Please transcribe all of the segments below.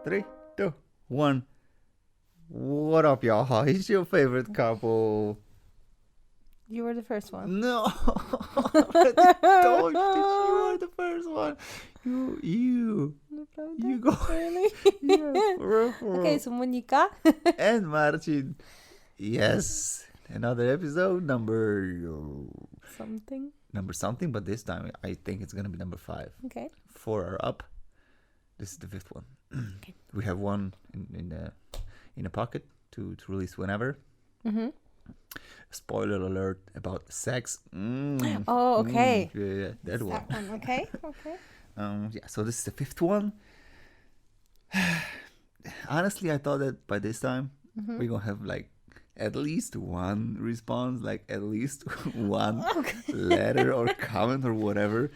3, 2, 1. What up, y'all? It's your favorite couple. You were the first one. No, I told you you are the first one. You go. Really? Yeah, for Okay, so Monica. and Martin. Yes, another episode Something. number something, but this time I think it's gonna be number 5. Okay. 4 are up. This is the 5th one. Okay. We have one in a pocket to release whenever. Mm-hmm. Spoiler alert about sex. Oh, okay. Yeah, that one. That one. Okay. Okay. Yeah, so this is the 5th one. Honestly, I thought that by this time we're gonna have like at least one response, like at least one letter or comment or whatever,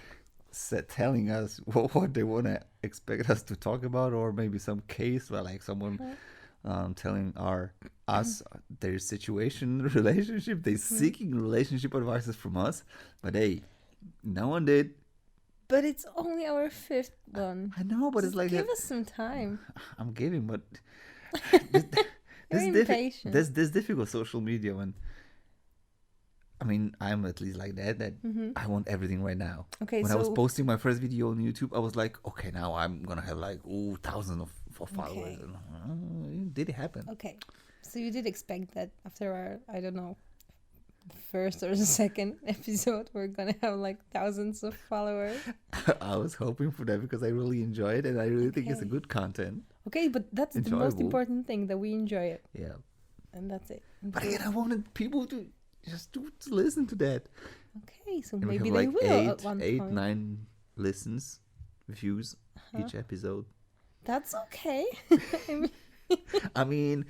telling us what they wanna expect us to talk about, or maybe some case where like someone telling us their situation, relationship, they seeking relationship advices from us. But hey, no one did. But it's only our 5th one. I know, but it's like give us some time. I'm giving, but You're impatient. this difficult social media when. I mean, I'm at least like that. I want everything right now. Okay, when I was posting my first video on YouTube, I was like, okay, now I'm gonna have like thousands of followers. Okay. Did it happen? Okay, so you did expect that after our, I don't know, first or second episode, we're gonna have like thousands of followers. I was hoping for that because I really enjoy it and I really think it's a good content. Okay, but that's the most important thing, that we enjoy it. Yeah. And that's it. But again, I wanted people to just to listen to that. Okay, so and maybe we have they like will at one 8, 9 listens, views each episode. That's okay. I mean,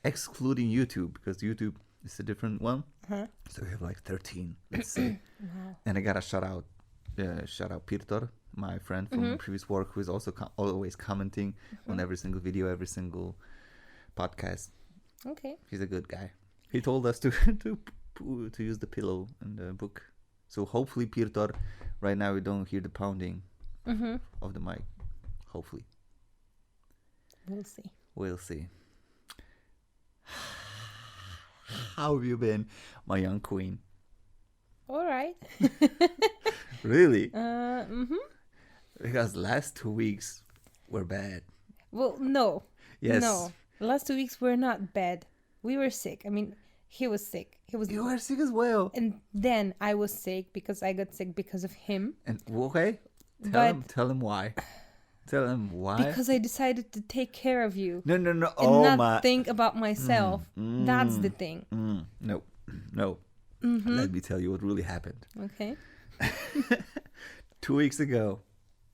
excluding YouTube, because YouTube is a different one. So we have like 13, let's say. Wow. And I gotta shout out Pirtor, my friend from previous work, who is also always commenting on every single video, every single podcast. Okay. He's a good guy. He told us to use the pillow in the book. So hopefully, Pirtor, right now we don't hear the pounding of the mic. Hopefully. We'll see. We'll see. How have you been, my young queen? All right. Really? Mm-hmm. Because last 2 weeks were bad. Well, no. Yes. No. The last 2 weeks were not bad. We were sick. I mean, he was sick. You were sick as well. And then I was sick because I got sick because of him. And okay, tell him why. Tell him why. Because I decided to take care of you. No. And not think about myself. That's the thing. No. Let me tell you what really happened. Okay. 2 weeks ago,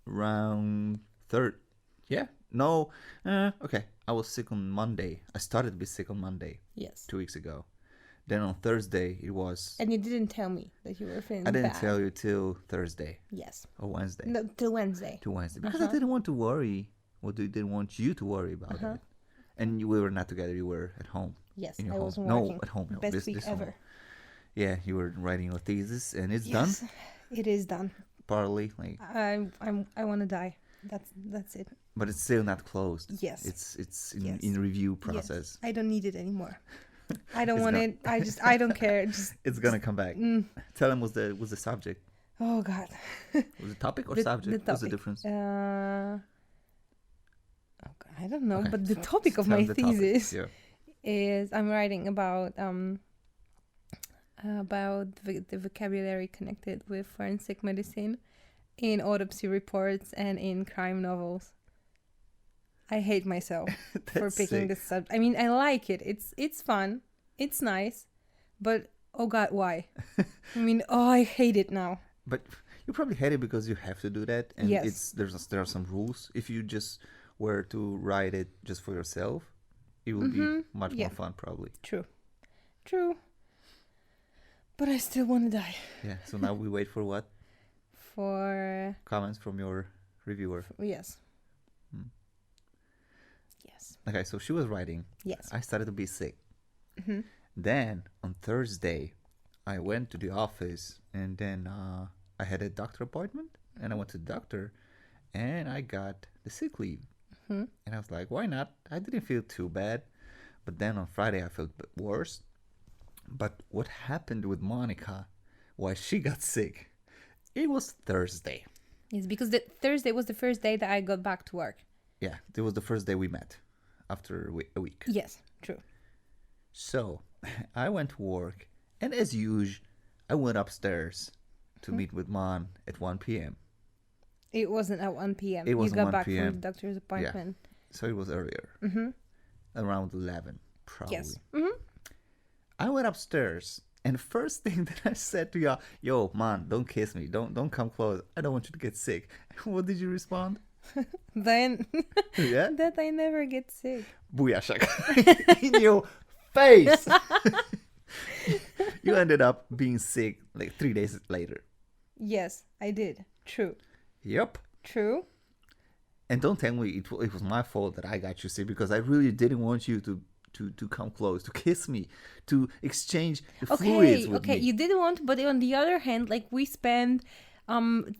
around 3rd. Yeah. No. Okay. I was sick on Monday. I started to be sick on Monday. Yes. 2 weeks ago. Then on Thursday it was. And you didn't tell me that you were feeling bad. I didn't tell you till Thursday. Yes. Or Wednesday. No, till Wednesday. Because I didn't want to worry. Well, I didn't want you to worry about it. And we were not together. You were at home. Yes, in your I home. wasn't working. No, at home. No, Best week ever. Home. Yeah, you were writing your thesis, and it's yes, done. It is done. Partly, like I want to die. That's it. But it's still not closed. Yes. It's in review process. Yes. I don't need it anymore. I don't want it. I don't care. It's gonna come back. Tell him what's the subject. Oh God. Was it topic or subject? The topic. What's the difference? Oh God, I don't know. Okay. But the topic of my thesis Yeah. is I'm writing about the vocabulary connected with forensic medicine in autopsy reports and in crime novels. I hate myself for picking this subject. I mean, I like it. It's fun. It's nice. But, oh God, why? I mean, I hate it now. But you probably hate it because you have to do that. And yes. There are some rules. If you just were to write it just for yourself, it would be much more fun, probably. True. But I still want to die. Yeah, so now we wait for what? For comments from your reviewer. Yes. Yes. Okay, so she was writing. Yes. I started to be sick. Then on Thursday, I went to the office and then I had a doctor appointment and I went to the doctor and I got the sick leave. And I was like, why not? I didn't feel too bad. But then on Friday, I felt a bit worse. But what happened with Monica, why she got sick, it was Thursday. Yes, because the Thursday was the first day that I got back to work. Yeah, it was the first day we met after a week. Yes, true. So I went to work, and as usual, I went upstairs to meet with Mon at 1 p.m. It wasn't at 1 p.m. It was You got 1 back p.m. from the doctor's appointment. So it was earlier. Around 11, probably. Yes. I went upstairs, and first thing that I said to y'all, yo, man, don't kiss me. Don't come close. I don't want you to get sick. What did you respond? Then Yeah? that I never get sick. Booyah in your face. You ended up being sick like 3 days later. Yes, I did. True. Yep. True. And don't tell me it was my fault that I got you sick, because I really didn't want you to come close, to kiss me, to exchange the fluids with me. Okay, you didn't want, but on the other hand, like we spent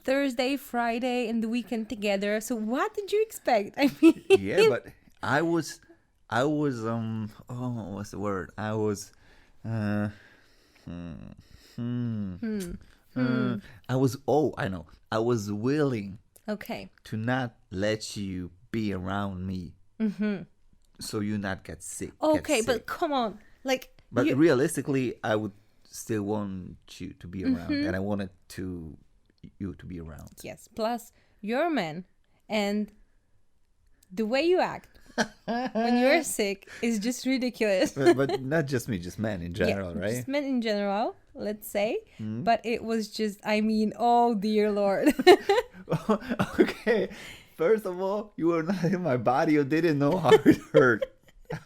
Thursday, Friday, and the weekend together. So what did you expect? I mean, Yeah, but I was what's the word? I was I know. I was willing okay. to not let you be around me. So you not get sick. Okay, but come on. Like But realistically, I would still want you to be around, and I wanted you to be around. Yes. Plus, you're a man, and the way you act when you're sick is just ridiculous. But not just me, just men in general, right? Just men in general, let's say. But it was just, I mean, oh dear Lord. Okay. First of all, you were not in my body. You didn't know how it hurt.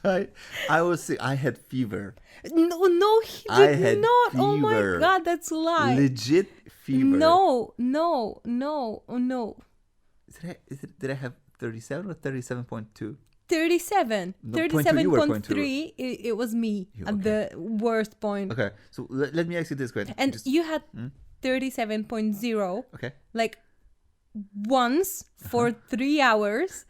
I was sick. I had fever. No, he did not. Oh my God, that's a lie. Legit fever. No. Did I have 37 or 37.2? 37. No, 37.3. It was me at the worst point. Okay, so let me ask you this question. And you had 37.0. Okay. Like once for 3 hours.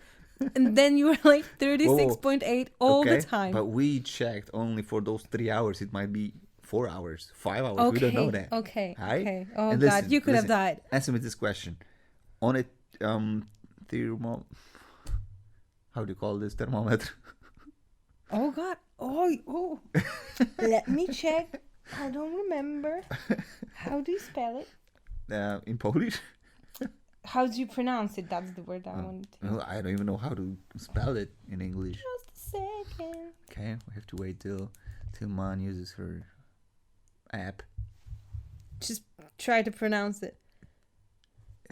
And then you were like 36.8 all the time. But we checked only for those 3 hours. It might be 4 hours, 5 hours. We don't know that. Okay. Right? Okay. Oh And God, you could have died. Answer me this question. On a how do you call this thermometer? Oh God. Oh. Let me check. I don't remember. How do you spell it? In Polish? How do you pronounce it? That's the word I wanted to. Well, I don't even know how to spell it in English. Just a second. Okay, we have to wait till Man uses her app. Just try to pronounce it.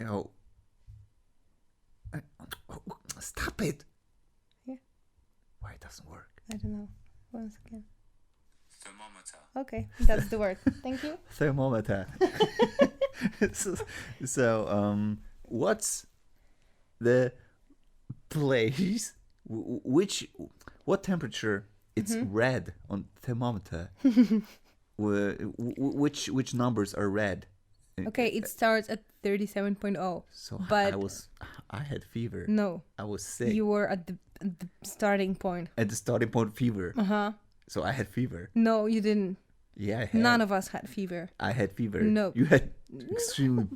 Oh, stop it! Yeah. Why it doesn't work? I don't know. Once again. Thermometer. Okay, that's the word. Thank you. Thermometer. So, what's the place? What temperature? It's red on thermometer. Which numbers are red? Okay, it starts at 37.0. So but I had fever. No, I was sick. you were at the starting point. At the starting point, fever. So I had fever. No, you didn't. Yeah, I had. None of us had fever. I had fever. No. You had extremely,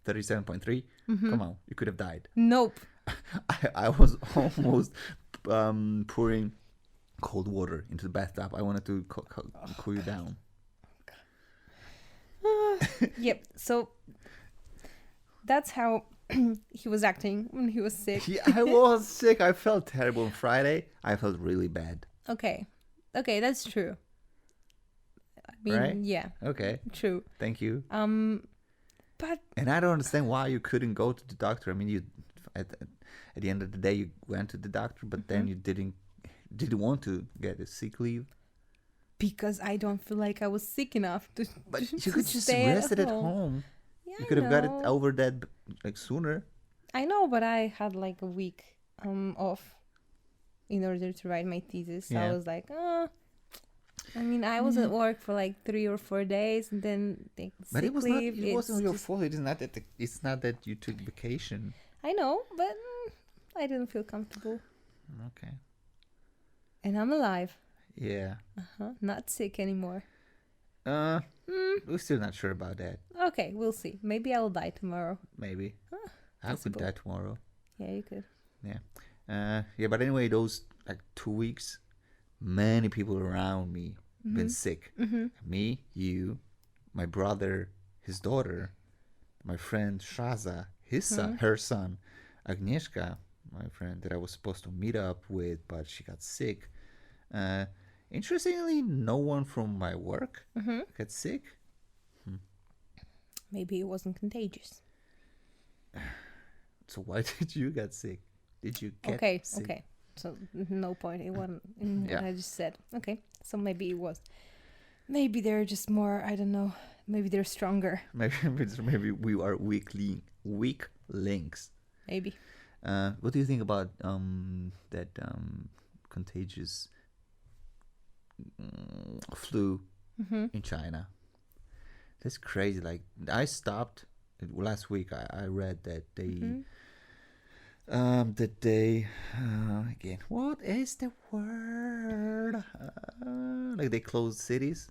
37.3. Come on, you could have died. Nope. I was almost pouring cold water into the bathtub. I wanted to cool you down. Yep. So that's how he was acting when he was sick. Yeah, I was sick. I felt terrible on Friday. I felt really bad. Okay, that's true. I mean, right? Yeah. Okay. True. Thank you. But And I don't understand why you couldn't go to the doctor. I mean, you at the end of the day you went to the doctor, but then you didn't want to get a sick leave. because I don't feel like I was sick enough to. But to you could just stay rest it at home. Yeah, You could have got it over that sooner. I know, but I had like a week off in order to write my thesis. So I was like, I mean, I was at work for like 3 or 4 days, and then But sick leave. It wasn't your fault. It's not that you took vacation. I know, but I didn't feel comfortable. Okay. And I'm alive. Yeah. Not sick anymore. We're still not sure about that. Okay, we'll see. Maybe I'll die tomorrow. Maybe. I could possible. die tomorrow. Yeah, you could. Yeah. Yeah, but anyway, those like 2 weeks, many people around me been sick. Me, you, my brother, his daughter, my friend Shaza, his son, her son, Agnieszka, my friend that I was supposed to meet up with, but she got sick. Interestingly, no one from my work got sick. Maybe it wasn't contagious. So why did you get sick? Did you get sick? Okay. So no point. It wasn't in what I just said. Okay. So maybe it was. Maybe they're just more. I don't know. Maybe they're stronger. Maybe we are weak links. Maybe. What do you think about that contagious flu in China? That's crazy. Like I stopped last week. I read that they again. What is the word? Like they closed cities.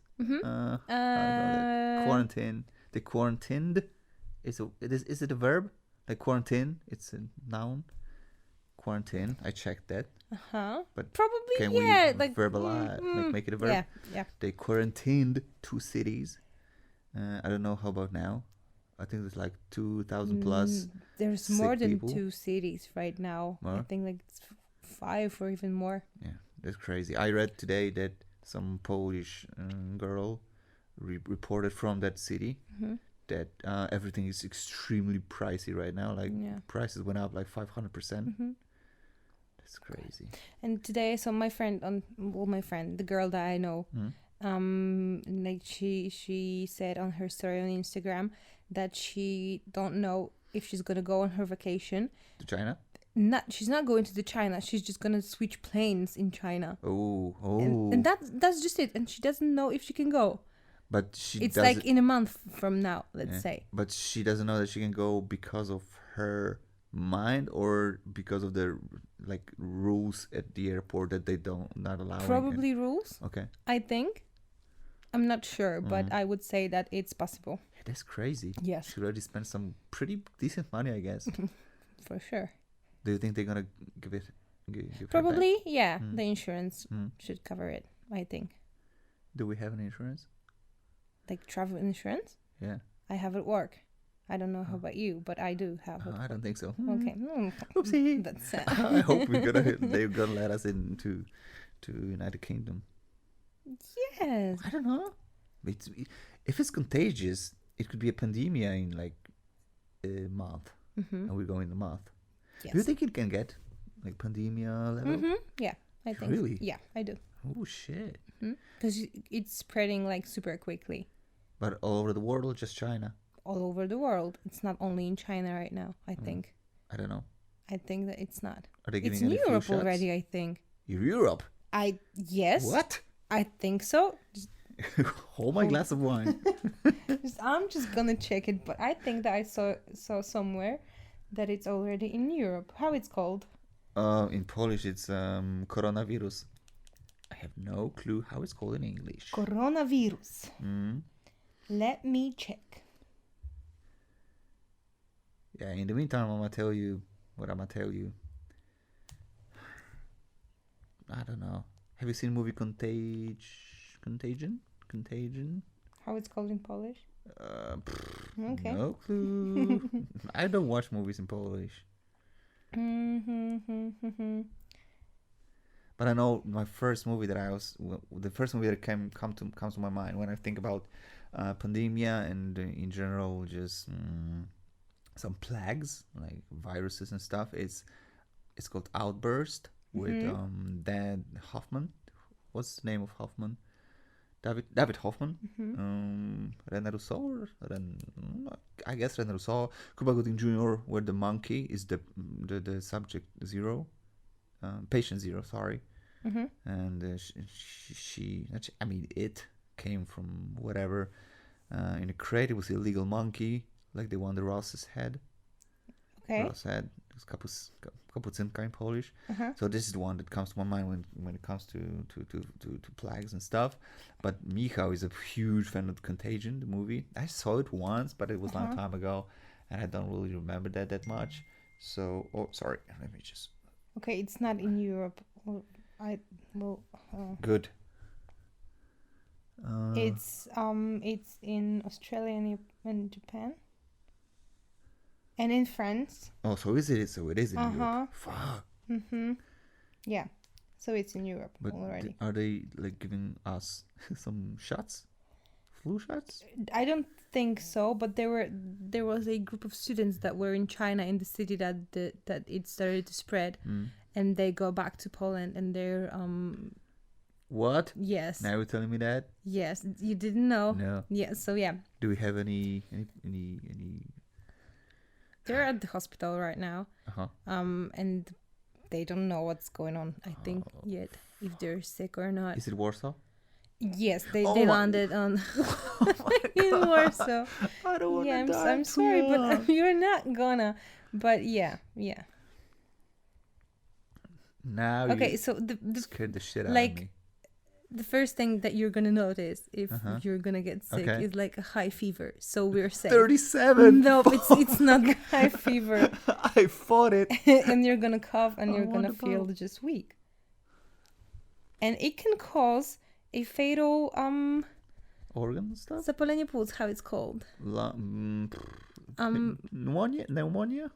Quarantine. They quarantined. Is it a verb? Like quarantine? It's a noun. Quarantine. I checked that. But probably can we like verbalize? Make it a verb. Yeah. They quarantined 2 cities. I don't know how about now. I think there's like 2,000 plus. There's more than people. 2 cities right now. More? I think like 5 or even more. Yeah, that's crazy. I read today that some Polish girl reported from that city that everything is extremely pricey right now. Like prices went up like 500%. That's crazy. And today, so my friend, the girl that I know, like she said on her story on Instagram that she don't know if she's gonna go on her vacation to China. She's not going to the China. She's just gonna switch planes in China. Oh. And that's just it. And she doesn't know if she can go. But it's like in a month from now, let's say. But she doesn't know that she can go because of her mind or because of the like rules at the airport that they not allow. Probably rules. Okay. I think. I'm not sure, but I would say that it's possible. That's crazy. Yes. She already spent some pretty decent money, I guess. For sure. Do you think they're gonna give it? Probably, yeah. The insurance should cover it, I think. Do we have an insurance? Like travel insurance? Yeah. I have at work. I don't know how about you, but I do have it. I don't think so. Okay. Oopsie. That's sad. I hope they're gonna let us into United Kingdom. Yes. I don't know. If it's contagious, it could be a pandemic in like a month, and we're going a month. Yes. Do you think it can get like pandemic level? Yeah, I think. Really? Yeah, I do. Oh shit! Because it's spreading like super quickly. But all over the world, or just China? All over the world. It's not only in China right now, I think. I don't know. I think that it's not. Are they giving it's in any Europe flu shots? already, I think. Europe? Yes. What? I think so. Hold my glass of wine. I'm just gonna check it, but I think that I saw somewhere that it's already in Europe. How it's called? In Polish, it's coronavirus. I have no clue how it's called in English. Coronavirus. Let me check. Yeah, in the meantime, I'm gonna tell you what I'm gonna tell you. I don't know. Have you seen the movie Contagion? How it's called in Polish? Okay. No clue. I don't watch movies in Polish. But I know the first movie that comes to my mind when I think about pandemia and in general just some plagues like viruses and stuff. It's called Outburst with Dan Hoffman. What's the name of Hoffman? David Hoffman. René Rousseau. I guess René Rousseau. Cuba Gooding Jr. where the monkey is the subject zero. Patient zero, sorry. And it came from whatever. In a crate, it was illegal monkey, like the one the Ross's had. Okay. Ross had It's kapucinka in Polish. So this is the one that comes to my mind when it comes to plagues and stuff. But Michał is a huge fan of Contagion, the movie. I saw it once, but it was a long time ago, and I don't really remember that much. So, sorry, let me just. Okay, it's not in Europe. Good. It's in Australia and Japan. And in France. Oh, so is it? So it is in Europe. Fuck. Yeah. So it's in Europe But already. Are they like giving us some shots? Flu shots? I don't think so, but there was a group of students that were in China in the city that it started to spread, and they go back to Poland and they're What? Yes. Now you're telling me that? Yes, you didn't know. No. Yeah. So yeah. Do we have any? They're at the hospital right now. And they don't know what's going on, I think, yet, if they're sick or not. Is it Warsaw? Yes, they landed on in Warsaw. I don't want to die. I'm sorry, but you're not gonna. But yeah. Now okay, so the scared the shit out like, of me. The first thing that you're gonna notice if you're gonna get sick is like a high fever. So we're safe. 37. No, it's not high fever. I fought it. And you're gonna cough and you're gonna feel just weak. And it can cause a fatal organ stuff. Zapalenie płuc, how it's called. Pneumonia. Pneumonia.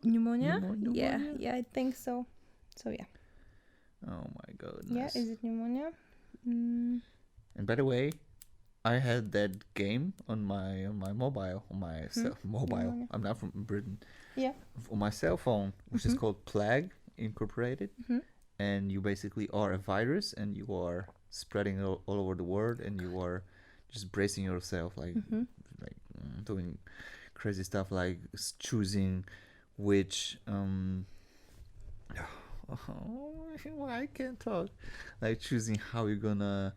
Yeah, I think so. So yeah. Oh my goodness. Yeah, is it pneumonia? And by the way, I had that game on my mobile, mobile. I'm not from Britain. Yeah. On my cell phone, which is called Plague Incorporated, and you basically are a virus, and you are spreading all over the world, and you are just bracing yourself, like doing crazy stuff, like choosing which I can't talk. Like choosing how you're gonna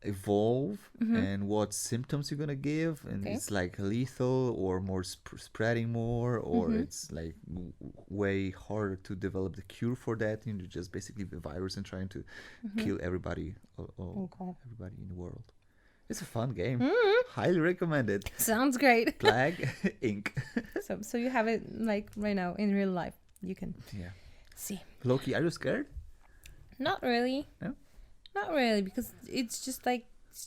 evolve and what symptoms you're gonna give, and it's like lethal or more spreading more, or it's like way harder to develop the cure for that. And you're just basically the virus and trying to kill everybody, everybody in the world. It's a fun game. Highly recommended. Sounds great. Plague Inc. So you have it like right now in real life. You can see. Loki, are you scared? Not really. No? Not really, because it's just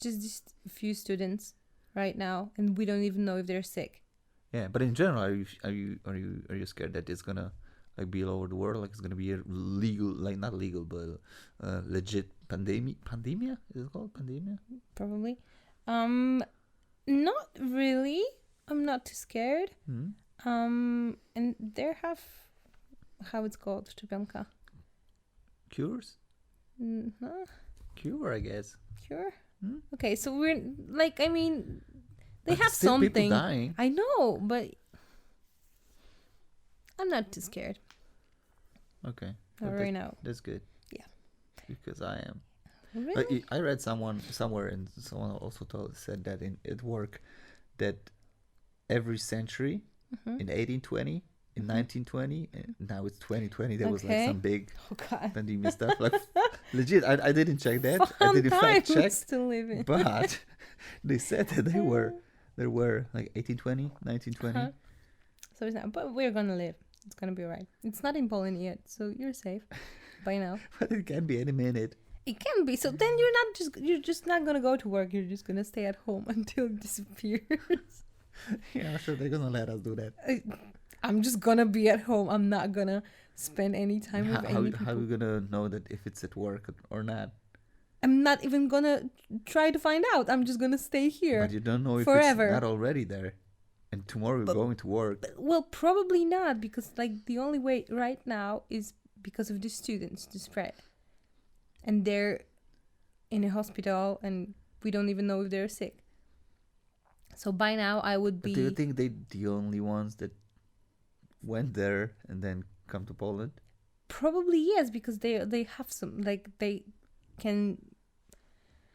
these few students right now, and we don't even know if they're sick. Yeah, but in general, are you scared that it's gonna like be all over the world? Like it's gonna be a legal, like not legal, but legit pandemia? Is it called pandemia? Probably. Not really. I'm not too scared. And there have how it's called, szczepionka. Cures? Cure, I guess. Cure? Okay, so we're like, I mean, they but have still something. People dying. I know, but I'm not too scared. Okay. Not right now. That's good. Yeah. Because I am. Really? I read somewhere, and someone also said that at work, that every century, in 1820, in 1920, and now it's 2020, there was like some big pandemic stuff. Like legit, I didn't check that. I didn't fact check. Still living. But they said that there were like 1820, 1920. So it's not, but we're gonna live. It's gonna be alright. It's not in Poland yet, so you're safe by now. But it can be any minute. It can be. So then you're just not gonna go to work. You're just gonna stay at home until it disappears. Yeah, sure, they're gonna let us do that. I'm just gonna be at home. I'm not gonna spend any time with any people. How are you gonna know that if it's at work or not? I'm not even gonna try to find out. I'm just gonna stay here. But you don't know if forever. It's not already there. And tomorrow we're going to work. Well, probably not, because like the only way right now is because of the students to spread. And they're in a hospital and we don't even know if they're sick. So by now I would be... But do you think they're the only ones that went there and then come to Poland? Probably yes, because they have some, like they can...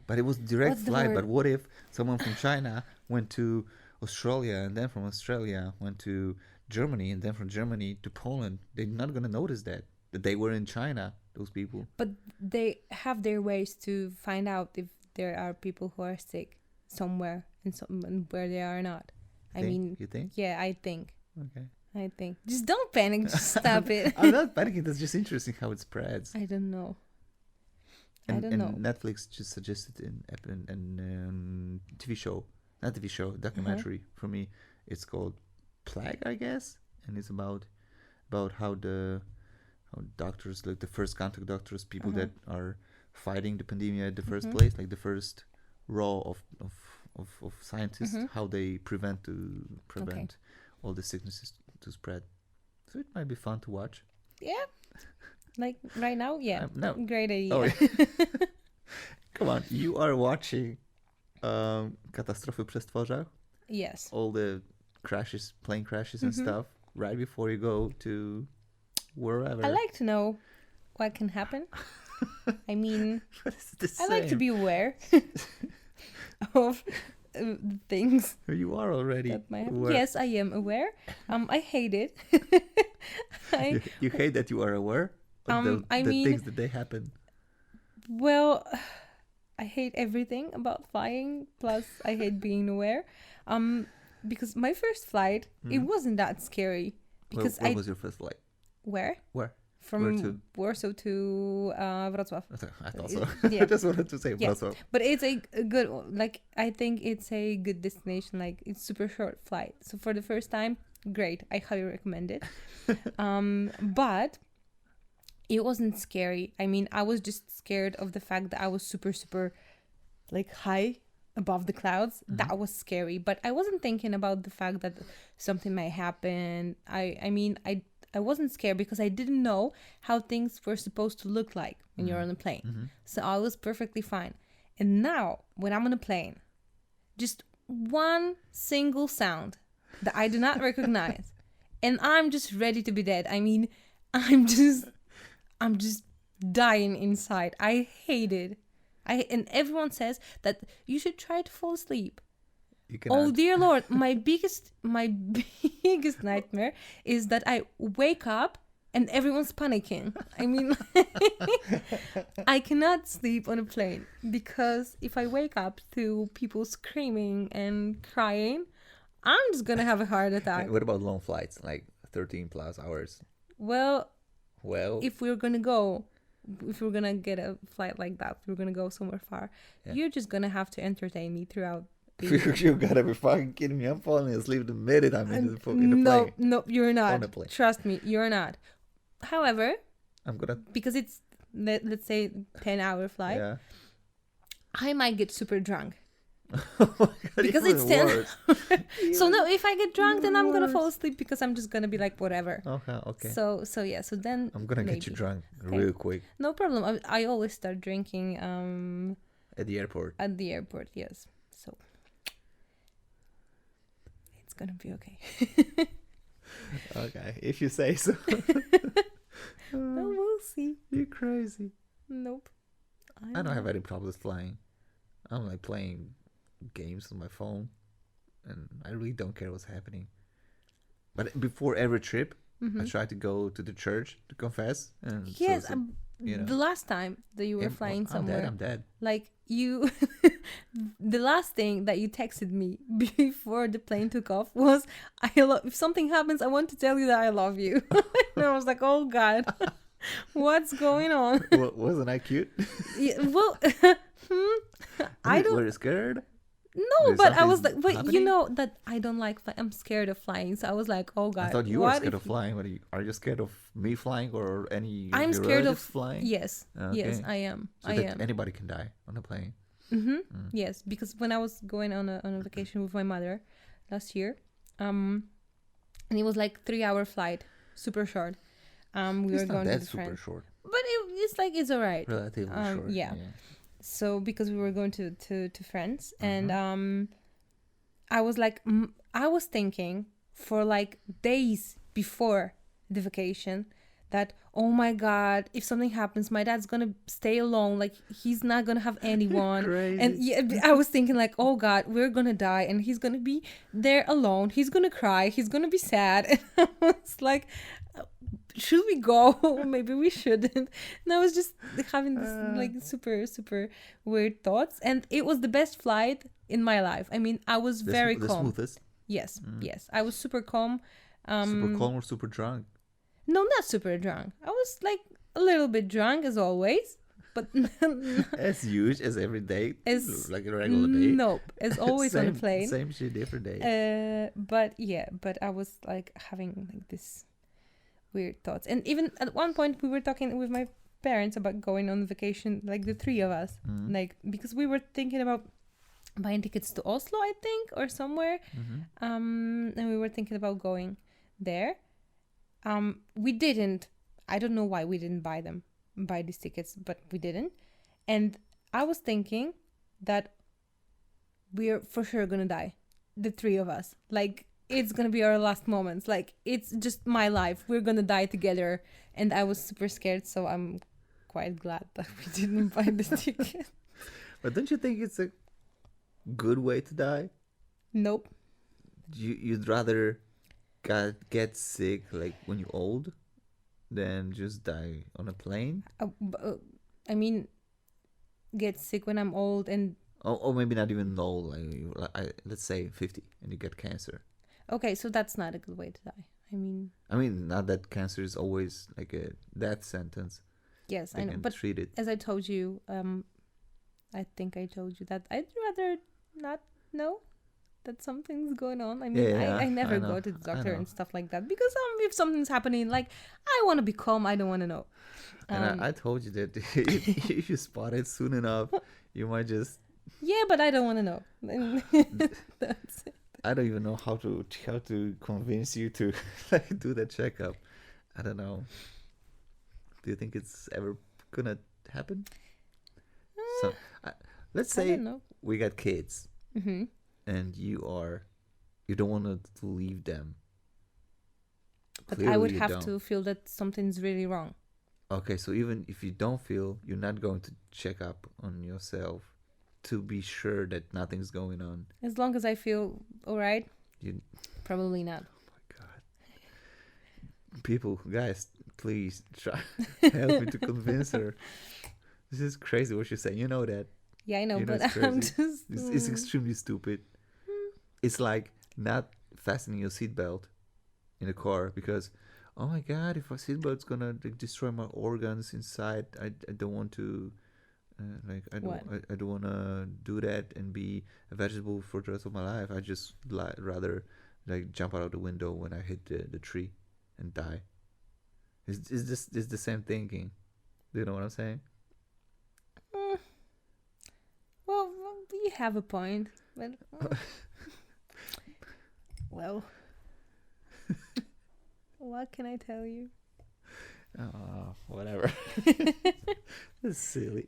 But it was direct flight. But what if someone from China went to Australia, and then from Australia went to Germany and then from Germany to Poland, they're not gonna notice that they were in China. Those people. But they have their ways to find out if there are people who are sick somewhere and where they are not. You think? Yeah, I think. Okay. I think. Just don't panic. Just stop it. I'm not panicking. That's just interesting how it spreads. I don't know. And Netflix just suggested an TV show, not TV show, documentary for me. It's called Plague, I guess, and it's about how doctors, like the first contact doctors, people that are fighting the pandemic at the first place, like the first row of scientists, how they prevent all the sicknesses to spread. So it might be fun to watch. Yeah. Like right now, yeah. No. Great idea. Oh, yeah. Come on, you are watching Katastrofy Przestworza? Yes. All the plane crashes and stuff, right before you go to wherever. I like to know what can happen. I mean, I like to be aware of things. You are already aware. Yes, I am aware. I hate it. You hate that you are aware of the things that they happen. Well, I hate everything about flying. Plus, I hate being aware. Because my first flight, it wasn't that scary. Because where was your first flight? Where? From Warsaw to Wrocław. I thought so. Yeah. I just wanted to say Wrocław. But it's a good, like, I think it's a good destination. Like, it's super short flight. So for the first time, great. I highly recommend it. But it wasn't scary. I mean, I was just scared of the fact that I was super, super, like, high above the clouds. That was scary. But I wasn't thinking about the fact that something might happen. I wasn't scared because I didn't know how things were supposed to look like when you're on a plane. So I was perfectly fine. And now, when I'm on a plane, just one single sound that I do not recognize, and I'm just ready to be dead. I mean, I'm just dying inside. I hate it. And everyone says that you should try to fall asleep. Oh dear Lord, my biggest nightmare is that I wake up and everyone's panicking. I mean, I cannot sleep on a plane because if I wake up to people screaming and crying, I'm just gonna have a heart attack. What about long flights, like 13 plus hours? Well, if we're gonna get a flight like that, we're gonna go somewhere far. Yeah. You're just gonna have to entertain me throughout. You gotta be fucking kidding me. I'm falling asleep the minute I'm in the plane. No, you're not. Trust me, you're not. However, because it's, let's say, 10-hour flight, I might get super drunk. Oh my God, because it's 10. So no, if I get drunk, then I'm gonna fall asleep because I'm just gonna be like, whatever. Okay. So then I'm gonna get you drunk real quick. No problem. I always start drinking at the airport. At the airport, yes. So it's gonna be okay. Okay, if you say so. No, we'll see. You're crazy. Nope. I don't have any problems flying. I'm like playing games on my phone, and I really don't care what's happening. But before every trip, I try to go to the church to confess. And yes, the last time that you were flying somewhere, I'm dead. Like you, the last thing that you texted me before the plane took off was, if something happens, I want to tell you that I love you. And I was like, oh God, what's going on? Wasn't I cute? Yeah, well, Were you scared? No, but I was like, but happening? You know that I don't like I'm scared of flying. So I was like, oh God. I thought you were scared of flying. Are you scared of me flying or any of I'm your scared of flying? Yes. Okay. Yes, I am. So anybody can die on a plane. Yes, because when I was going on a vacation with my mother last year, and it was like 3-hour flight, super short. We were going to the super short. But it's alright. Relatively short. Yeah. So because we were going to friends, and I was like, I was thinking for like days before the vacation that, oh my God, if something happens, my dad's gonna stay alone. Like, he's not gonna have anyone. Crazy. And yeah, I was thinking like, oh God, we're gonna die and he's gonna be there alone. He's gonna cry. He's gonna be sad. And I was like, should we go? Or maybe we shouldn't. And I was just having this like super, super weird thoughts. And it was the best flight in my life. I mean, I was very The calm. smoothest. Yes, yes. I was super calm. Super calm or super drunk? No, not super drunk. I was like a little bit drunk as always, but As usual, as every day, as like a regular day. nope, as always on a Same- plane. Same shit, different day. But yeah, but I was like having like this weird thoughts, and even at one point we were talking with my parents about going on vacation, like the three of us, Mhm. like because we were thinking about buying tickets to Oslo, I think, or somewhere. Mhm. And we were thinking about going there. We didn't. I don't know why we didn't buy these tickets, but we didn't. And I was thinking that we're for sure gonna die, the three of us. Like, it's gonna be our last moments. Like, it's just my life. We're gonna die together. And I was super scared, so I'm quite glad that we didn't buy the ticket. But don't you think it's a good way to die? Nope. You'd rather get sick like when you're old than just die on a plane? I mean, get sick when I'm old and Or maybe not even old, let's say 50 and you get cancer. okay, so that's not a good way to die. I mean, not that cancer is always like a death sentence. Yes, They I know. can But treat it. as I told you, I think I told you that I'd rather not know that something's going on. I mean, Yeah, I never I know, go to the I doctor know. and stuff like that because if something's happening, like, I want to be calm. I don't want to know. And I told you that if you spot it soon enough, you might just. Yeah, but I don't want to know. That's it. I don't even know how to convince you to like do that checkup. I don't know. Do you think it's ever gonna happen? So, let's I say don't know. we got kids, Mm-hmm. and you don't want to leave them. But I Clearly would you have don't. to feel that something's really wrong. Okay, so even if you don't feel, you're not going to check up on yourself to be sure that nothing's going on. As long as I feel all right, You, probably not. God, people, guys, please try help me to convince her. This is crazy what you're saying. You know that. Yeah, I know, You know but it's I'm crazy. just. It's extremely stupid. It's like not fastening your seatbelt in a car because, oh my God, if my seatbelt's gonna like, destroy my organs inside, I don't want to, I don't want to do that and be a vegetable for the rest of my life. I just rather like jump out of the window when I hit the tree and die. It's the same thinking. Do you know what I'm saying? Mm, well, you have a point, but well, what can I tell you? Oh, whatever. It's silly.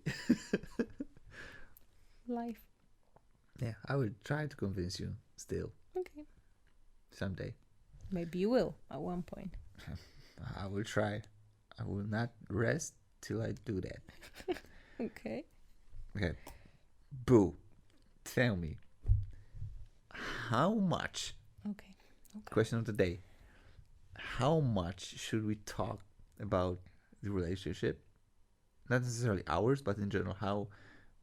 Life. Yeah, I would try to convince you still Okay. someday. Maybe you will at one point. I will try. I will not rest till I do that. Okay. Okay. Boo, tell me, how much, Okay. question of the day, how much should we talk about the relationship? Not necessarily ours, but in general, how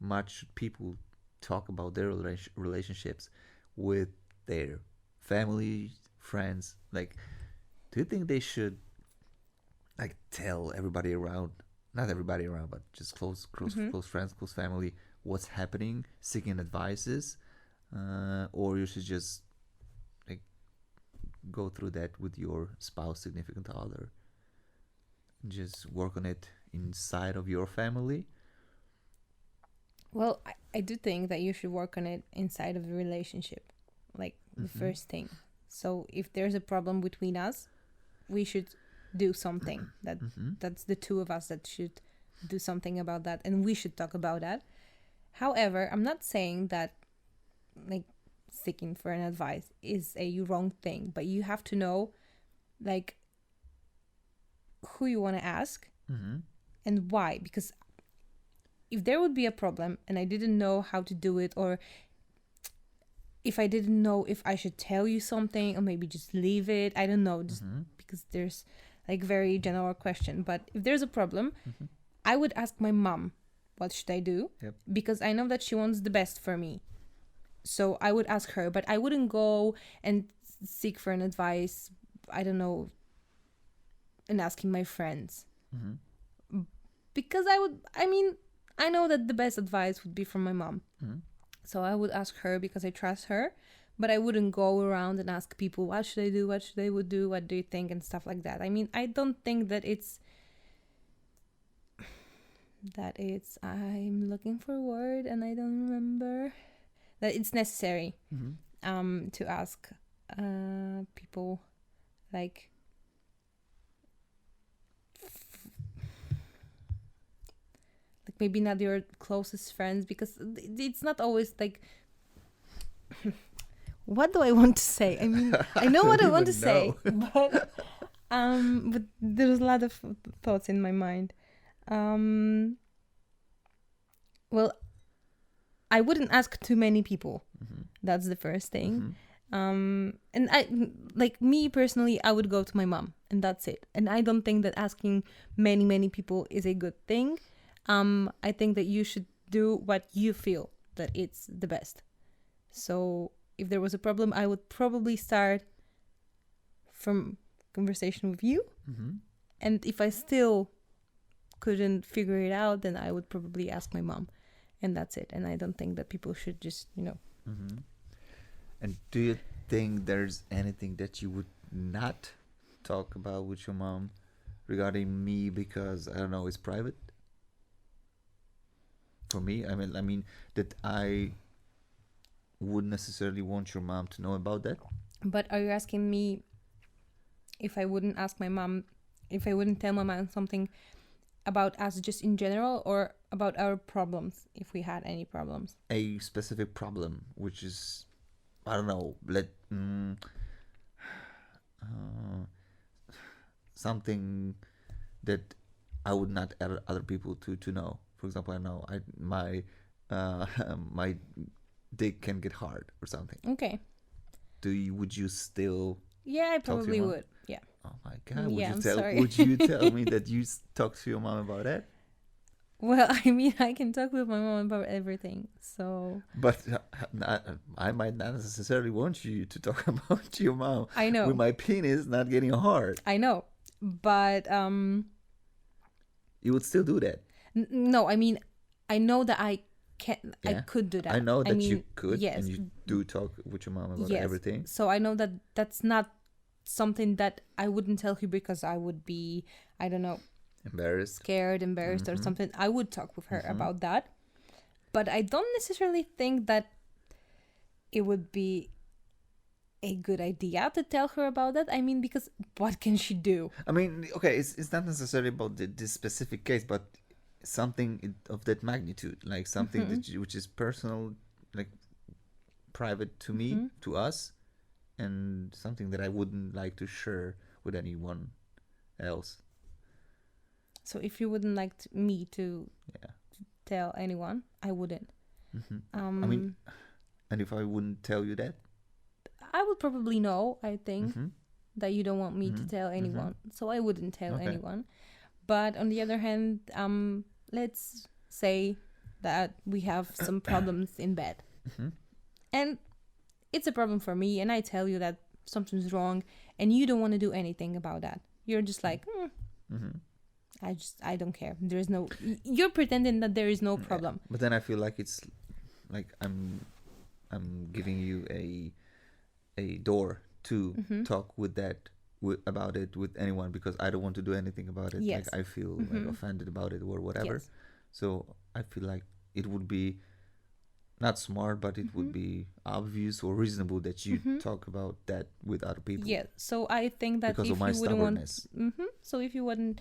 much should people talk about their relationships with their family, friends? Like, do you think they should like tell everybody around, not everybody around, but just close friends, close family, what's happening, seeking advices, or you should just like go through that with your spouse, significant other, just work on it inside of your family? Well, I do think that you should work on it inside of the relationship, like the first thing. So if there's a problem between us, we should do something. That's the two of us that should do something about that, and we should talk about that. However, I'm not saying that like seeking for an advice is a wrong thing, but you have to know, like, who you want to ask Mm-hmm. and why. Because if there would be a problem and I didn't know how to do it, or if I didn't know if I should tell you something or maybe just leave it, I don't know, just Mm-hmm. because there's like very general question. But if there's a problem, Mm-hmm. I would ask my mom, what should I do? Yep. Because I know that she wants the best for me. So I would ask her, but I wouldn't go and seek for an advice, I don't know, and asking my friends. Mm-hmm. Because I know that the best advice would be from my mom. Mm-hmm. So I would ask her because I trust her, but I wouldn't go around and ask people, what should I do? What should I would do? What do you think? And stuff like that. I mean, I don't think that I'm looking for a word and I don't remember, that it's necessary Mm-hmm. to ask people, like maybe not your closest friends, because it's not always like what do I want to say? I mean, I know what I want to say, but there's a lot of thoughts in my mind. Well, I wouldn't ask too many people. Mm-hmm. That's the first thing. Mm-hmm. And I, like me personally, I would go to my mom and that's it. And I don't think that asking many people is a good thing. I think that you should do what you feel that it's the best. So if there was a problem, I would probably start from conversation with you. Mm-hmm. And if I still couldn't figure it out, then I would probably ask my mom. And that's it. And I don't think that people should just, Mm-hmm. And do you think there's anything that you would not talk about with your mom regarding me because, I don't know, it's private? For me, I mean that I wouldn't necessarily want your mom to know about that. But are you asking me if I wouldn't tell my mom something about us just in general, or about our problems, if we had any problems? A specific problem, which is, I don't know, something that I would not other people to know. For example, I know my my dick can get hard or something. Okay. Would you still? Yeah, I Talk to probably your mom? would. Yeah. Oh my God! Yeah, I'm sorry. Would you tell me that you talk to your mom about that? Well, I mean, I can talk with my mom about everything. So But I might not necessarily want you to talk about your mom. I know. With my penis not getting hard. I know. But You would still do that. no, I mean, I know that I can. I Yeah. could do that. I know that mean, you could, yes. and you do talk with your mom about Yes. everything. So I know that that's not something that I wouldn't tell you because I would be, I don't know, Embarrassed. scared, embarrassed, or Mhm. something. I would talk with her Mhm. about that. But I don't necessarily think that it would be a good idea to tell her about that. I mean, because what can she do? I mean, okay, it's not necessarily about this specific case, but something of that magnitude, like something Mm-hmm. which is personal, like private to me, Mhm. to us, and something that I wouldn't like to share with anyone else. So if you wouldn't like me to Yeah. tell anyone, I wouldn't. Hmm. I mean, and if I wouldn't tell you that, I would probably know, I think, hmm that you don't want me to Mhm. tell anyone. So I wouldn't tell Okay. anyone. But on the other hand, let's say that we have some problems in bed. hmm And it's a problem for me, and I tell you that something's wrong, and you don't want to do anything about that. You're just like, hmm I don't care. There's no, you're pretending that there is no Yeah. problem. But then I feel like it's like I'm giving you a door to Mhm. talk about it with anyone, because I don't want to do anything about it. Yes. Like I feel like Mhm. offended about it or whatever. Yes. So I feel like it would be not smart, but it would Mhm. be obvious or reasonable that you Mhm. talk about that with other people. Yeah. So I think that Because if of my you wouldn't want, stubbornness. so if you wouldn't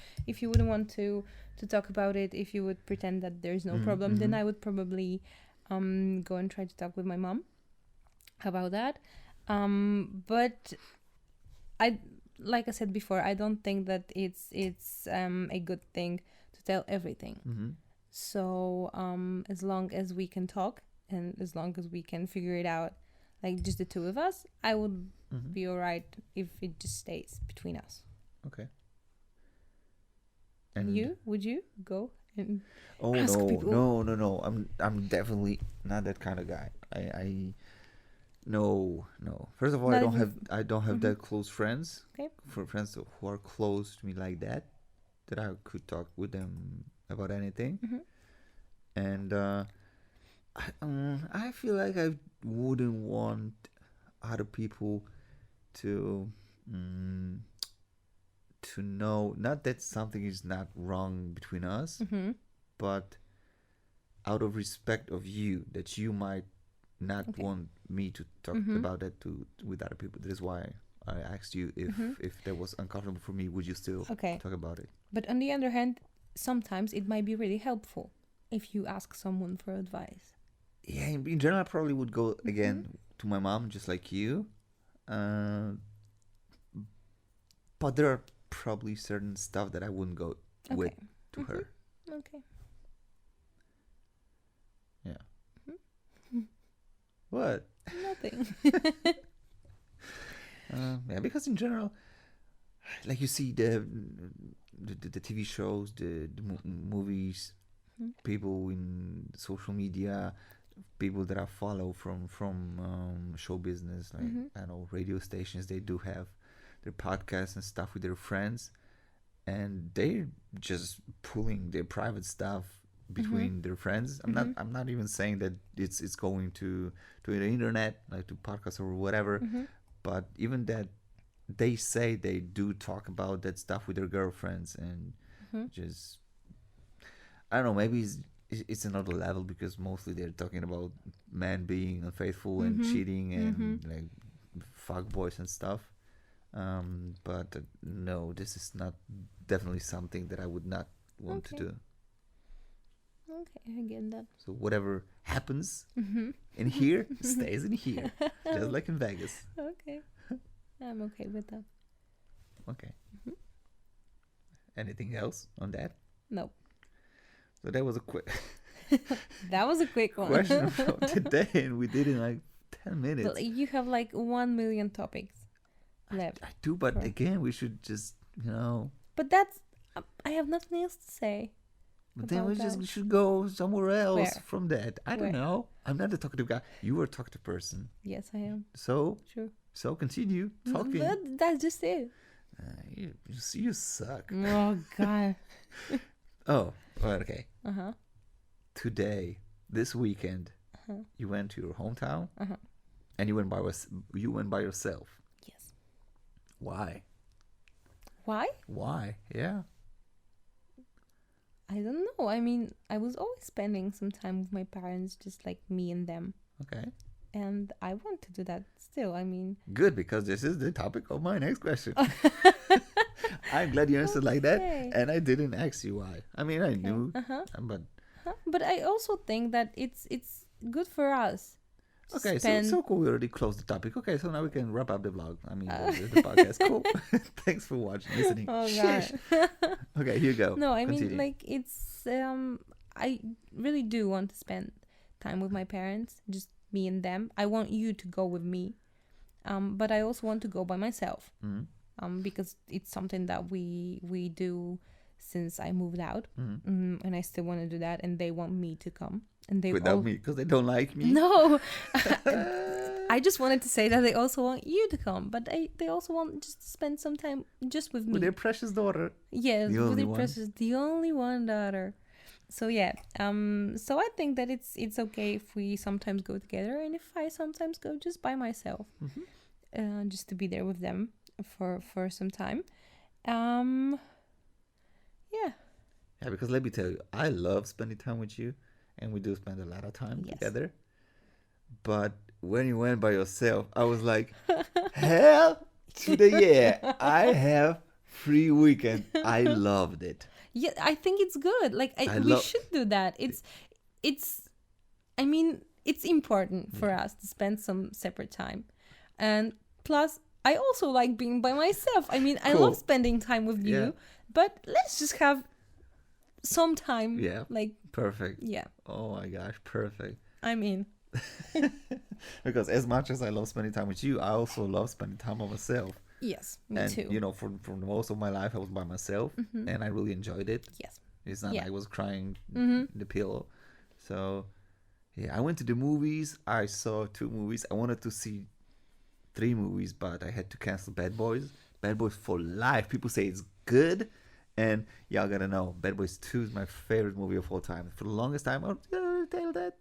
want to talk about it, if you would pretend that there's no Mhm, problem, then mhm. I would probably go and try to talk with my mom about that. But like I said before, I don't think that it's a good thing to tell everything. Mm-hmm. So as long as we can talk and as long as we can figure it out, like just the two of us, I would Mm-hmm. be alright if it just stays between us. Okay. And you? Would you go and Oh ask no, people? no. I'm definitely not that kind of guy. I no. First of all, Not I don't even- have Mhm. that close friends. Okay. For friends who are close to me like that I could talk with them about anything. Mhm. And I feel like I wouldn't want other people to to know, not that something is not wrong between us, Mm-hmm. but out of respect of you, that you might not Okay. want me to talk Mhm. about that with other people. That is why I asked you if that was uncomfortable for me, would you still Okay. talk about it? But on the other hand, sometimes it might be really helpful if you ask someone for advice. Yeah, in general, I probably would go again to my mom, just like you. But there are probably certain stuff that I wouldn't go with Okay. to her. Okay. Yeah. What? Nothing. Yeah, because in general, like you see the TV shows, the movies, Mhm. people in social media, people that I follow from show business, like Mhm. I don't know, radio stations, they do have their podcasts and stuff with their friends, and they're just pulling their private stuff between their friends. I'm not even saying that it's going to the internet, like to podcasts or whatever, but even that they say they do talk about that stuff with their girlfriends, and just I don't know, maybe it's another level because mostly they're talking about men being unfaithful and cheating and like fuck boys and stuff. But no, this is not definitely something that I would not want to Okay. do. Okay, I get that. So whatever happens in here stays in here, just like in Vegas. Okay. I'm okay with that. Okay. Anything else on that? No. So that was a quick That was a quick one. question from today, and we did it in like 10 minutes. But you have like 1 million topics left. I do, but Right. again, we should just, But that's I have nothing else to say. but then about we just that. should go somewhere else Where? from that. I don't Where? know. I'm not the talkative guy. You are a talkative person. Yes, I am. So Sure. continue talking. But that's just it. You suck. Oh god. Oh, okay. Uh-huh. Today, this weekend, you went to your hometown, and you went by yourself. Yes. Why? Why? Why? Yeah. I don't know. I mean, I was always spending some time with my parents, just like me and them. Okay. And I want to do that still. I mean, Good, because this is the topic of my next question. I'm glad you answered like that, Okay. and I didn't ask you why. I mean, I knew, but but I also think that it's good for us. to okay. spend- So cool. We already closed the topic. Okay, so now we can wrap up the vlog. I mean, the podcast. Cool. Thanks for watching, listening. Oh Sheesh. god. Okay, here you go. No, I mean Continue. like it's I really do want to spend time with my parents, just me and them. I want you to go with me. But I also want to go by myself. Mhm. Because it's something that we do since I moved out. Mhm. And I still want to do that, and they want me to come. And they Without all me, because they don't like me. No. I just wanted to say that they also want you to come, but they also want just to spend some time just with me. With their precious daughter. Yes, The with only their one. precious, the only one daughter. So yeah, so I think that it's okay if we sometimes go together, and if I sometimes go just by myself, just to be there with them for some time. Yeah. Yeah, because let me tell you, I love spending time with you, and we do spend a lot of time Yes. together. But when you went by yourself, I was like, hell to the yeah! I have free weekend. I loved it. Yeah, I think it's good. Like I we love- should do that. It's I mean, it's important for us to spend some separate time. And plus I also like being by myself. I mean, I Cool. love spending time with Yeah. you, but let's just have some time. Yeah. Like, Perfect. yeah, Oh my gosh, perfect. I'm in. Because as much as I love spending time with you, I also love spending time by myself. Yes, me And too. you know, for most of my life, I was by myself, and I really enjoyed it. Yes. It's not Yeah. like I was crying in the pillow. So yeah, I went to the movies. I saw 2 movies. I wanted to see 3 movies, but I had to cancel Bad Boys. Bad Boys for life. People say it's good, and y'all gotta know, Bad Boys 2 is my favorite movie of all time. For the longest time, did I tell that?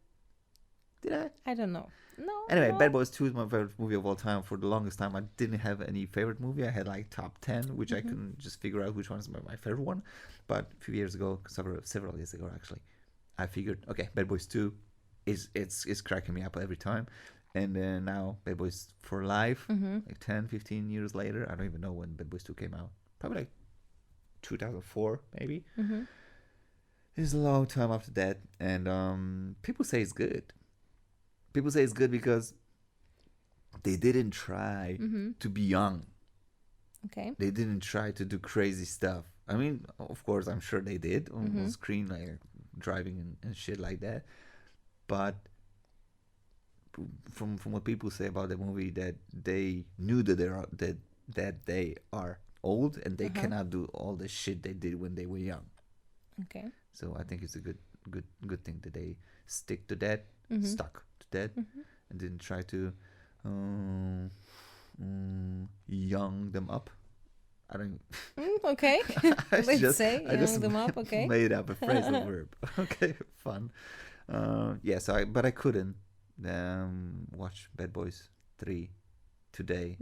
Did I? I don't know. No. Anyway, no. Bad Boys 2 is my favorite movie of all time. For the longest time, I didn't have any favorite movie. I had like top 10, which I couldn't just figure out which one is my favorite one. But a few years ago, several years ago actually, I figured, okay, Bad Boys 2 is cracking me up every time. And then now Bad Boys for Life, like 10, 15 years later, I don't even know when Bad Boys 2 came out. Probably like 2004, maybe. It's a long time after that. And people say it's good. People say it's good because they didn't try to be young. Okay. They didn't try to do crazy stuff. I mean, of course, I'm sure they did on screen, like driving and shit like that. But from what people say about the movie, that they knew that they are old and they cannot do all the shit they did when they were young. Okay. So I think it's a good thing that they stuck to that, and didn't try to young them up. I don't. Okay. I Let's say I just young them up. Okay. made up a phrasal verb. Okay, fun. Yeah, so I couldn't watch Bad Boys 3 today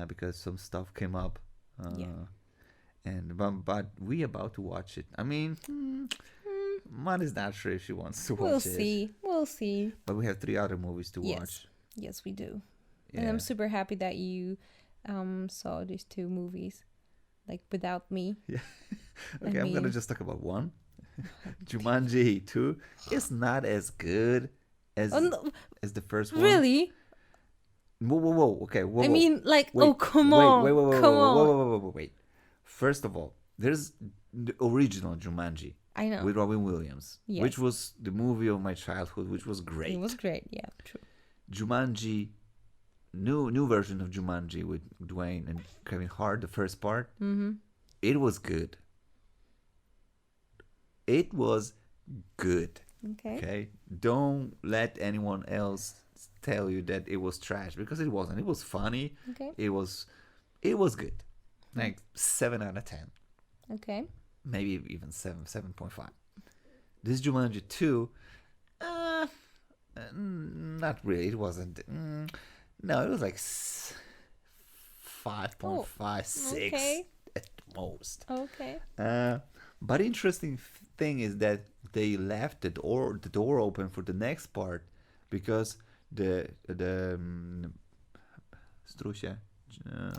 because some stuff came up. And but we about to watch it. I mean, Mom is not sure if she wants to watch it. We'll see. But we have 3 other movies to Yes. watch. Yes, we do. Yeah. And I'm super happy that you saw these 2 movies, like without me. Yeah. I Okay, I'm gonna mean- just talk about one. Jumanji 2 is not as good as Oh, no, as the first one. really? Whoa. Okay, whoa. I mean, like, Wait, oh, come on. Wait, Come on. wait. First of all, there's the original Jumanji I know. with Robin Williams, Yes. which was the movie of my childhood, which was great. It was great. Yeah, true. Jumanji, new version of Jumanji with Dwayne and Kevin Hart, the first part. It was good. It was good. Okay. Okay, don't let anyone else tell you that it was trash, because it wasn't. It was funny. Okay. It was good. Like 7 out of 10. Okay. Maybe even 7.5. This Jumanji 2, not really. It wasn't. No, it was like 5.5, 6 okay. at most. Okay. But interesting thing is that they left the door open for the next part, because the strusie.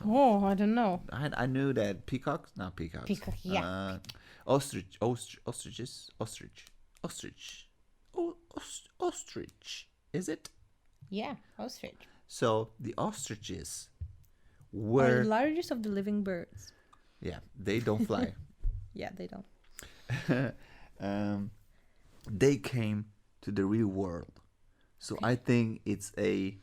Oh, I don't know. I knew that peacocks, not peacocks. Peacock, yeah. Ostrich. Ostrich. Is it? Yeah, ostrich. So the ostriches Are were, the largest of the living birds. yeah, they don't fly. Yeah, they don't. They came to the real world. So I think it's a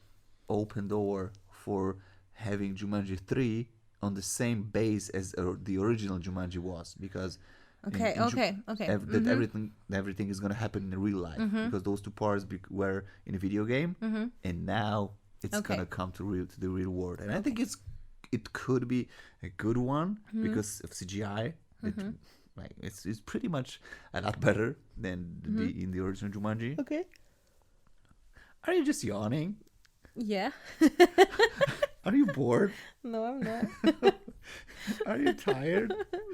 open door for having Jumanji 3 on the same base as the original Jumanji was, because Okay, okay. that everything is gonna happen in real life, because those 2 parts were in a video game, and now it's Okay. gonna come to the real world, and I think it could be a good one because of CGI. Like it's pretty much a lot better than in the original Jumanji. Okay. Are you just yawning? Yeah. Are you bored? No, I'm not. Are you tired?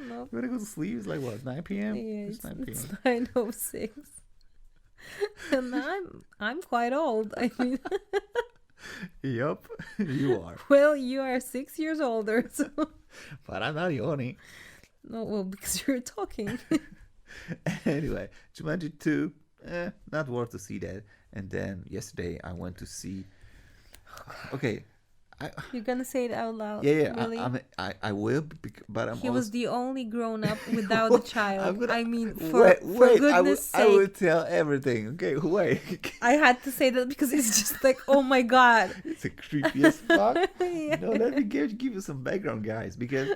No. You wanna go to sleep? It's like what, 9 p.m.? Yeah, It's 9 it's p.m. 9:06. And I'm quite old. I mean, Yup, you are. well, you are 6 years older, so But I'm not yawning. no, well, because you're talking. Anyway, Jumanji 2, not worth to see that. And then yesterday I went to see. Okay, You're gonna say it out loud. Yeah. Really? I will, but I'm He also. was the only grown up without a child. I mean, Wait, for goodness I will sake. tell everything. Okay, wait. I had to say that because it's just like, oh my god. It's the creepiest fuck. Yeah. No, let me give you some background, guys, because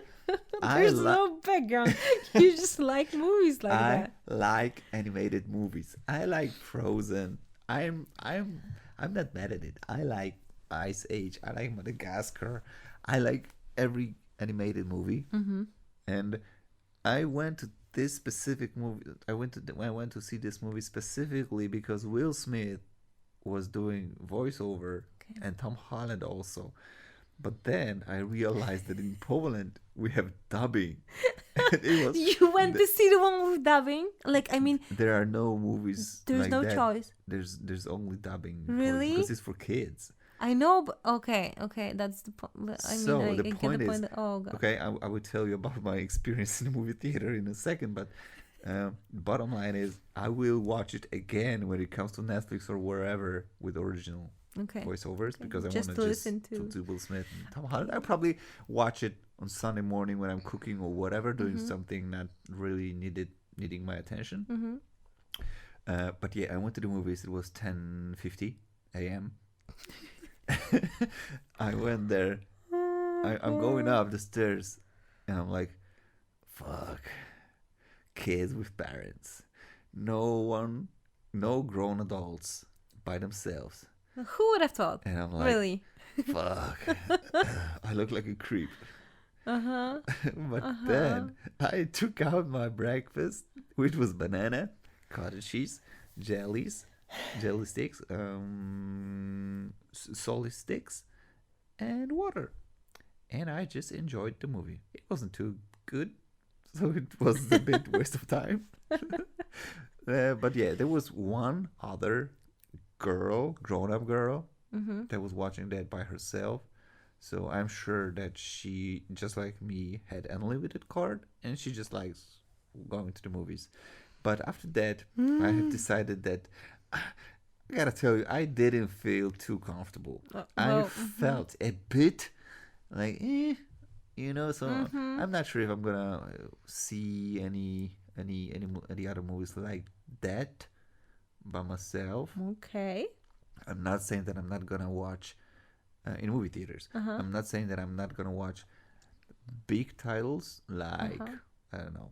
There's no background. You just like movies like I that. like animated movies. I like Frozen. I'm not mad at it. I like Ice Age. I like Madagascar. I like every animated movie. Mm-hmm. And I went to this specific movie. I went to see this movie specifically because Will Smith was doing voiceover, and Tom Holland also. But then I realized that in Poland we have dubbing. And it was You went to see the one with dubbing? Like, I mean, there are no movies. there's like no that. choice. There's only dubbing. in Poland Really? Because it's for kids. I know, but okay, that's the point. I mean, So I the get point the is, point. Oh god. Okay, I will tell you about my experience in the movie theater in a second, but bottom line is I will watch it again when it comes to Netflix or wherever with original Okay. voiceovers because I Just want to to listen to Will Smith and Tom Holland. I probably watch it on Sunday morning when I'm cooking or whatever, doing something not really needing my attention. Mm-hmm. But yeah, I went to the movies. It was 10:50 a.m. I went there. I'm going up the stairs, and I'm like, "Fuck, kids with parents, no grown adults by themselves." Who would have thought? And I'm like, Really? "Fuck, I look like a creep." Uh-huh. But then I took out my breakfast, which was banana, cottage cheese, jelly sticks, salty sticks, and water. And I just enjoyed the movie. It wasn't too good, so it was a bit waste of time. But yeah, there was one other grown-up girl, that was watching that by herself. So I'm sure that she, just like me, had unlimited card, and she just likes going to the movies. But after that, I have decided that I gotta tell you, I didn't feel too comfortable. I felt a bit like, so I'm not sure if I'm gonna see any other movies like that by myself. Okay. I'm not saying that I'm not gonna watch in movie theaters. I'm not saying that I'm not gonna watch big titles like I don't know,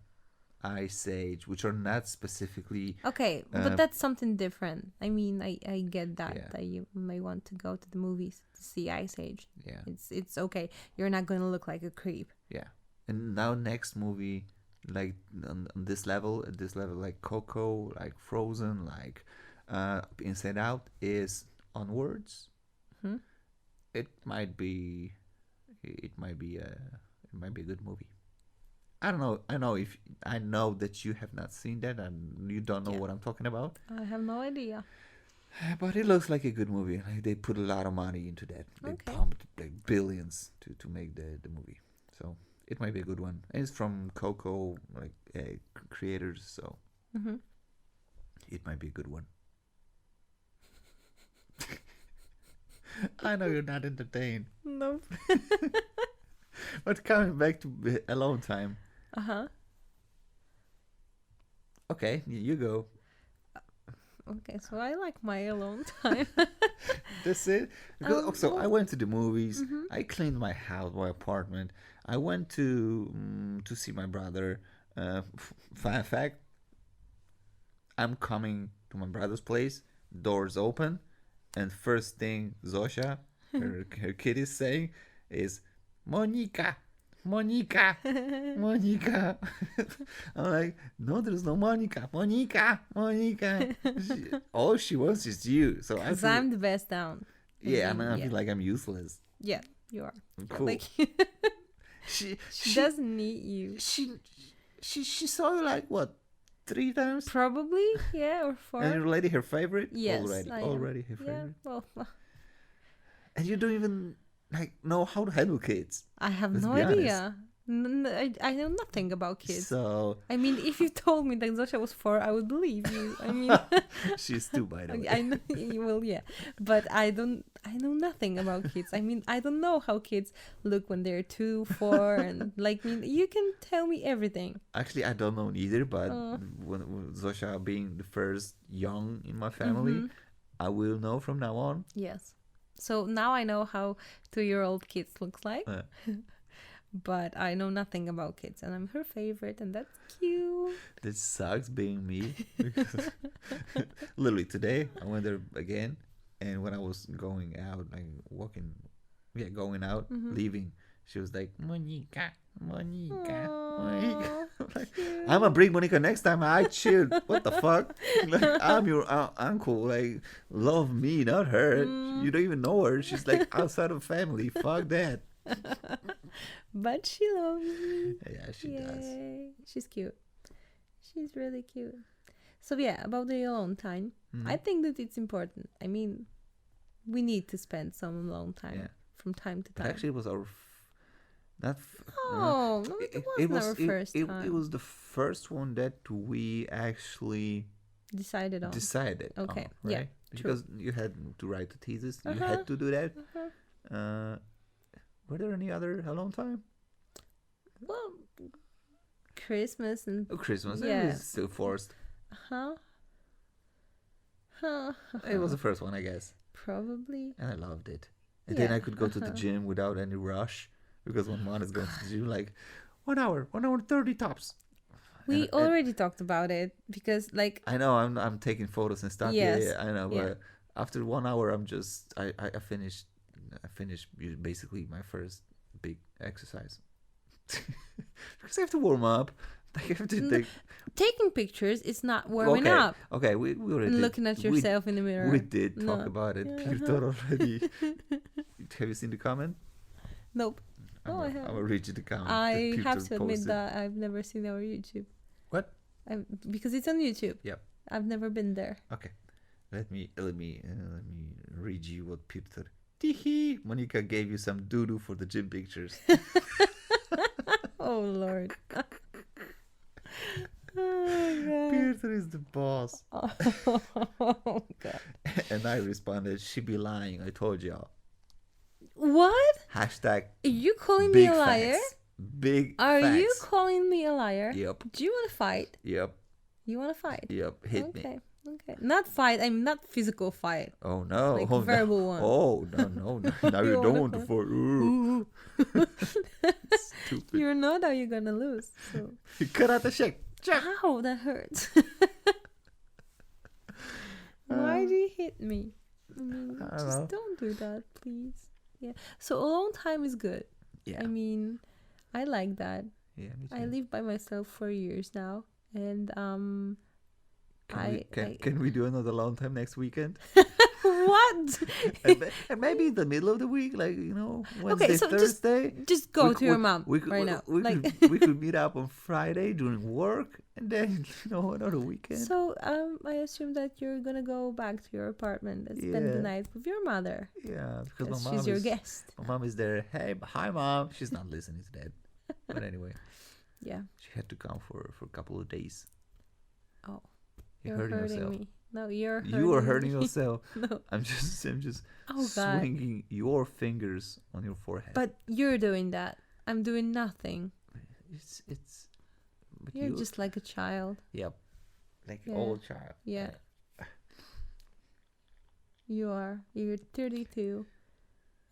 Ice Age, which are not specifically Okay, but that's something different. I mean, I get that you may want to go to the movies to see Ice Age. Yeah. It's okay. You're not gonna look like a creep. Yeah. And now next movie, like on this level, like Coco, like Frozen, like Inside Out, is Onwards. It might be a good movie. I don't know. I know that you have not seen that and you don't know what I'm talking about. I have no idea. But it looks like a good movie. Like they put a lot of money into that. They pumped like billions to make the movie. So it might be a good one. And it's from Coco creators, so it might be a good one. I know you're not entertained. No. But coming back to alone time. Okay, you go. Okay, so I like my alone time. That's it. Because, so I went to the movies. I cleaned my house, my apartment. I went to see my brother. Fun fact: I'm coming to my brother's place. Doors open, and first thing Zosha, her kid, is saying is Monica. Monica. Monica. I'm like, no, there's no Monica. Monica. Monica. All she wants is you. So I feel, I'm the best down. yeah, and I feel like I'm useless. Yeah, you are. Cool. Like, she doesn't need you. She saw you like what, 3 times? Probably, yeah, or 4. And you're already her favorite? Yes, Already her yeah, favorite. well, And you don't even know how to handle kids. I have Let's no be honest. idea. I know nothing about kids. So I mean, if you told me that Zosha was 4, I would believe you. I mean, she's 2, by the way. I know. Well, yeah, but I know nothing about kids. I mean, I don't know how kids look when they're 2, 4, and like. I mean, you can tell me everything. Actually, I don't know either. But when Zosha being the first young in my family, I will know from now on. Yes. So now I know how 2-year-old kids looks like. But I know nothing about kids, and I'm her favorite, and that's cute. This sucks being me. Because literally today, I went there again, and when I was going out, like going out, leaving, she was like, Monica. Aww, Like, I'm gonna bring Monica next time. I chill. What the fuck? Like, I'm your uncle. Like, love me, not her. You don't even know her. She's like outside of family. Fuck that. But she loves me. Yeah, she does. She's cute. She's really cute. So yeah, about the alone time, I think that it's important. I mean, we need to spend some alone time from time to time. Actually, it was our it wasn't our first time. It was the first one that we actually decided on. Okay, right? yeah, Because you had to write the thesis, you had to do that. Were there any other alone time? Well, Christmas and Christmas. Yeah. It was still forced. It was the first one, I guess. Probably. And I loved it. And then I could go to the gym without any rush. Because when mom is going to the gym, like 1 hour, 30 tops. We already talked about it because, like, I know I'm taking photos and stuff. Yes. Yeah, I know. But after 1 hour, I'm just I finished basically my first big exercise. Because I have to warm up. I have to taking pictures is not warming up. Okay, we already looking at yourself in the mirror. We did talk about it. Peter already. Have you seen the comment? Nope. No, I haven't. I will read you the comment. I have to admit that I've never seen our YouTube. What? Because it's on YouTube. Yep. I've never been there. Okay. Let me read you what Peter. Teehee. Monica gave you some doo-doo for the gym pictures. Oh Lord. Oh, Peter is the boss. Oh God. And I responded, she be lying. I told y'all. What? Hashtag. Are you calling me a liar? Facts. Big Are facts. you calling me a liar? Yep. Do you want to fight? Yep. You want to fight? Yep. Hit me. Okay. Not fight. I mean, not physical fight. Oh no. Like no. verbal one. Oh no. Now you don't want to fight. Ooh. Stupid. You know that you're gonna lose. So. Cut out the shake. Ow, that hurts. Why do you hit me? I mean, just don't do that, please. Yeah. So alone time is good. Yeah. I mean, I like that. Yeah, me too. I live by myself for years now, and Can we do another long time next weekend? What? and maybe in the middle of the week, like, Wednesday, Thursday. Just go to your mom right now. We could meet up on Friday during work, and then another weekend. So I assume that you're gonna go back to your apartment and spend the night with your mother. Yeah, because she's your guest. My mom is there. Hey, hi, mom. She's not listening to that. But anyway. Yeah. She had to come for a couple of days. Oh. You're hurting yourself. Me. No, you are hurting yourself. No. I'm just God. swinging your fingers on your forehead. But you're doing that. I'm doing nothing. It's. You're just like a child. Yep. Like an old child. Yeah. You are. You're 32,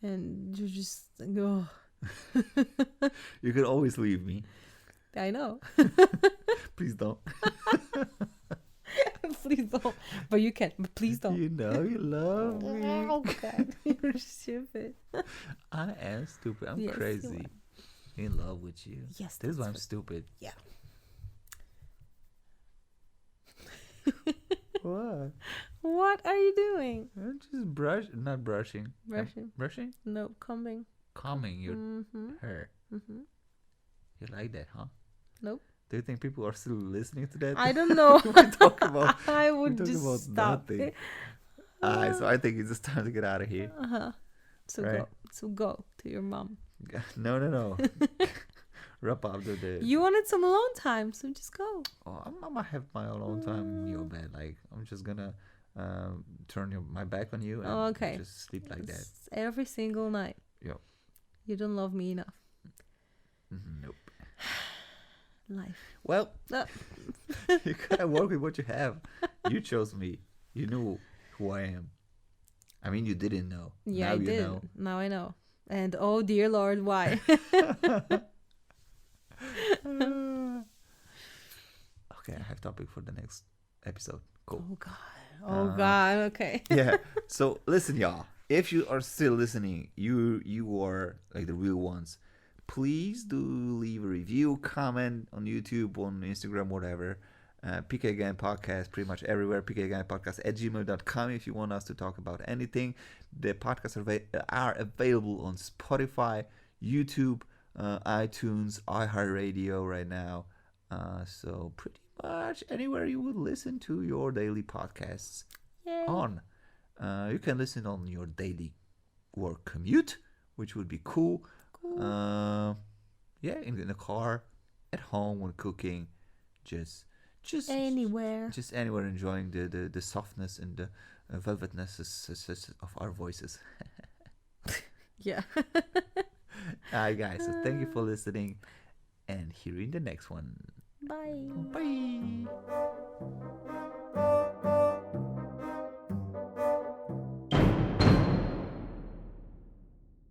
and you're just oh. You can always leave me. I know. Please don't. Please don't. But you can. But please don't. You know you love me. Oh God, you're stupid. I am stupid. I'm crazy. In love with you. Yes. This is why I'm stupid. Yeah. What? What are you doing? I'm just not brushing. Brushing. Brushing? No, combing. Combing your hair. Mm-hmm. You like that, huh? Nope. Do you think people are still listening to that? I don't know. I would just stop. Nothing. So I think it's just time to get out of here. So go to your mom. No. wrap up the day. You wanted some alone time, so just go. Oh, I'm gonna have my alone time in your bed. Like I'm just gonna turn my back on you and Okay. just sleep like that. Every single night. Yep. You don't love me enough. Nope. Life. Well, No. you gotta work with what you have. You chose me. You knew who I am. I mean, you didn't know. Yeah, Now I you did. know. Now I know. And oh dear Lord, why? Okay, I have topic for the next episode. Cool. Oh God. Oh God. Okay. Yeah. So listen, y'all. If you are still listening, you are like the real ones. Please do leave a review, comment on YouTube, on Instagram, whatever. PK Again Podcast, pretty much everywhere. PK Again Podcast at gmail.com if you want us to talk about anything. The podcasts are available on Spotify, YouTube, iTunes, iHeartRadio right now. So pretty much anywhere you would listen to your daily podcasts Yay. on. You can listen on your daily work commute, which would be cool. Yeah, in the car, at home when cooking, just Anywhere. just anywhere, enjoying the softness and the velvetness of our voices. Yeah. Alright, guys, so thank you for listening, and here in the next one. Bye. Bye.